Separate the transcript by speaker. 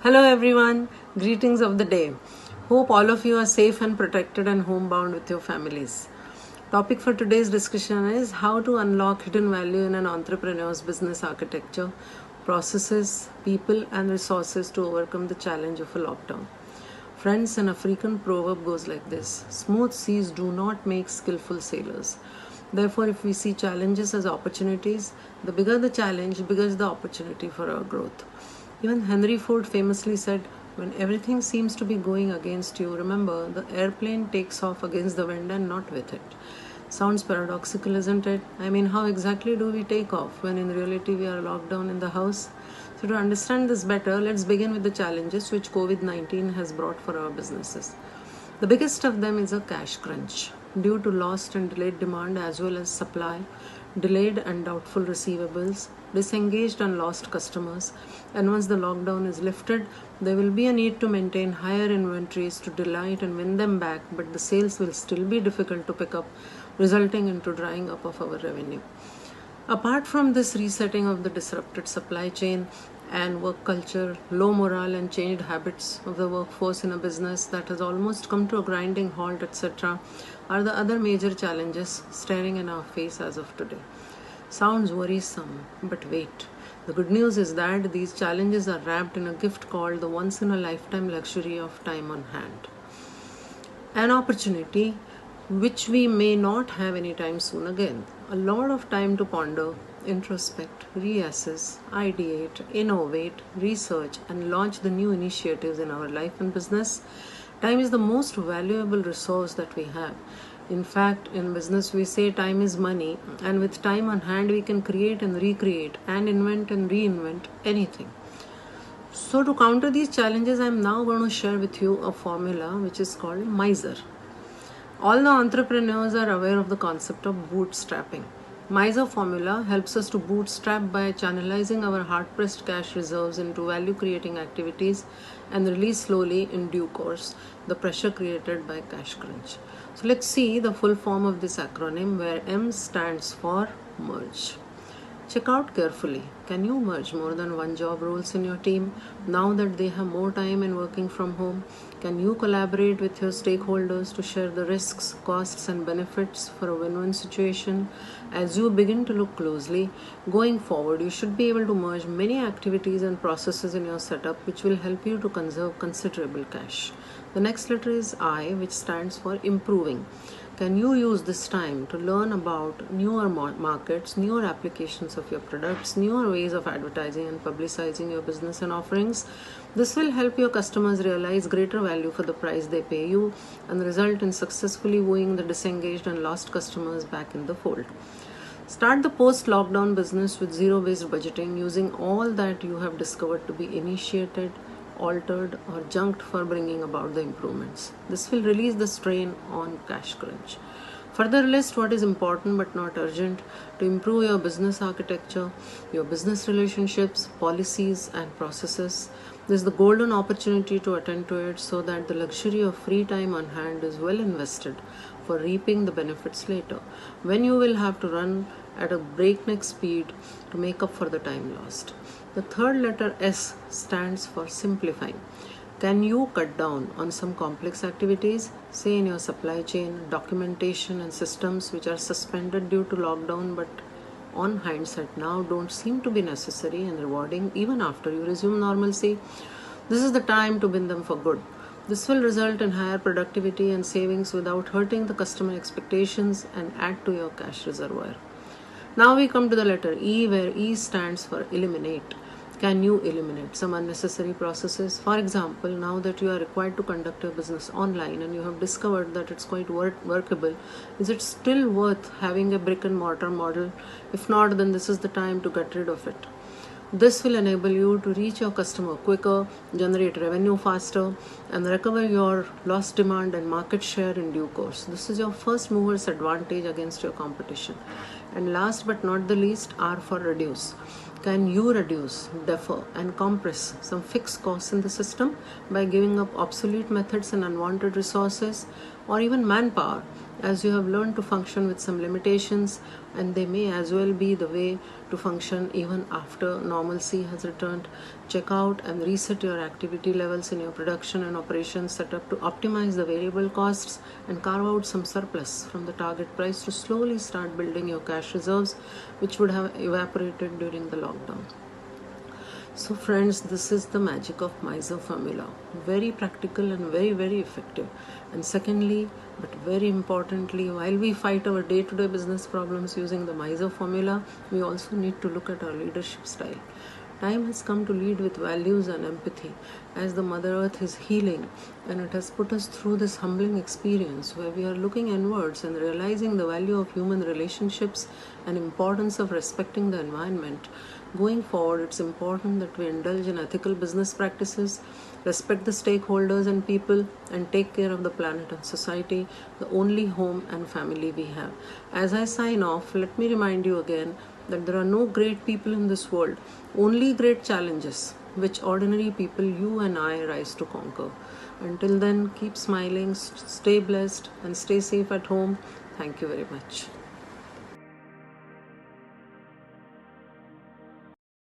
Speaker 1: Hello everyone, greetings of the day. Hope all of you are safe and protected and homebound with your families. Topic for today's discussion is how to unlock hidden value in an entrepreneur's business architecture, processes, people and resources to overcome the challenge of a lockdown. Friends, an African proverb goes like this: smooth seas do not make skillful sailors. Therefore, if we see challenges as opportunities, the bigger the challenge, the bigger is the opportunity for our growth. Even Henry Ford famously said, when everything seems to be going against you, remember the airplane takes off against the wind and not with it. Sounds paradoxical, isn't it? I mean, how exactly do we take off when in reality we are locked down in the house? So, to understand this better, let's begin with the challenges which COVID 19 has brought for our businesses. The biggest of them is a cash crunch. Due to lost and delayed demand as well as supply, delayed and doubtful receivables, disengaged and lost customers, and once the lockdown is lifted, there will be a need to maintain higher inventories to delight and win them back, but the sales will still be difficult to pick up, resulting into drying up of our revenue. Apart from this resetting of the disrupted supply chain and work culture, low morale and changed habits of the workforce in a business that has almost come to a grinding halt, etc., are the other major challenges staring in our face as of today. Sounds worrisome, but wait. The good news is that these challenges are wrapped in a gift called the once in a lifetime luxury of time on hand. An opportunity which we may not have anytime soon again. A lot of time to ponder, introspect, reassess, ideate, innovate, research, and launch the new initiatives in our life and business. Time is the most valuable resource that we have. In fact, in business, we say time is money, and with time on hand, we can create and recreate and invent and reinvent anything. So, to counter these challenges, I am now going to share with you a formula which is called Miser. All the entrepreneurs are aware of the concept of bootstrapping. Miser formula helps us to bootstrap by channelizing our hard-pressed cash reserves into value-creating activities and release slowly in due course the pressure created by cash crunch. So let's see the full form of this acronym, where M stands for merge. Check out carefully. Can you merge more than one job roles in your team now that they have more time and working from home? Can you collaborate with your stakeholders to share the risks, costs, and benefits for a win-win situation? As you begin to look closely, going forward, you should be able to merge many activities and processes in your setup, which will help you to conserve considerable cash. The next letter is I, which stands for improving. Can you use this time to learn about newer markets, newer applications of your products, newer ways of advertising and publicizing your business and offerings? This will help your customers realize greater value for the price they pay you and result in successfully wooing the disengaged and lost customers back in the fold. Start the post-lockdown business with zero-based budgeting, using all that you have discovered to be initiated, altered, or junked for bringing about the improvements. This will release the strain on cash crunch. Further list what is important but not urgent to improve your business architecture, your business relationships, policies, and processes. This is the golden opportunity to attend to it so that the luxury of free time on hand is well invested for reaping the benefits later, when you will have to run at a breakneck speed to make up for the time lost. The third letter S stands for simplifying. Can you cut down on some complex activities, say in your supply chain, documentation, and systems which are suspended due to lockdown but on hindsight now don't seem to be necessary and rewarding even after you resume normalcy? This is the time to bin them for good. This will result in higher productivity and savings without hurting the customer expectations and add to your cash reservoir. Now we come to the letter E, where E stands for eliminate. Can you eliminate some unnecessary processes? For example, now that you are required to conduct your business online and you have discovered that it's quite workable, is it still worth having a brick and mortar model? If not, then this is the time to get rid of it. This will enable you to reach your customer quicker, generate revenue faster, and recover your lost demand and market share in due course. This is your first mover's advantage against your competition. And last but not the least, R for reduce. Can you reduce, defer, and compress some fixed costs in the system by giving up obsolete methods and unwanted resources or even manpower as you have learned to function with some limitations, and they may as well be the way to function even after normalcy has returned. Check out and reset your activity levels in your production and operations setup to optimize the variable costs and carve out some surplus from the target price to slowly start building your cash reserves, which would have evaporated during the lockdown. So friends, this is the magic of Miser formula. Very practical and very, very effective. And secondly, but very importantly, while we fight our day-to-day business problems using the Miser formula, we also need to look at our leadership style. Time has come to lead with values and empathy, as the Mother Earth is healing, and it has put us through this humbling experience where we are looking inwards and realizing the value of human relationships and importance of respecting the environment. Going forward, it's important that we indulge in ethical business practices, respect the stakeholders and people, and take care of the planet and society, the only home and family we have. As I sign off, let me remind you again that there are no great people in this world, only great challenges which ordinary people, you and I, rise to conquer. Until then, keep smiling, stay blessed, and stay safe at home. Thank you very much.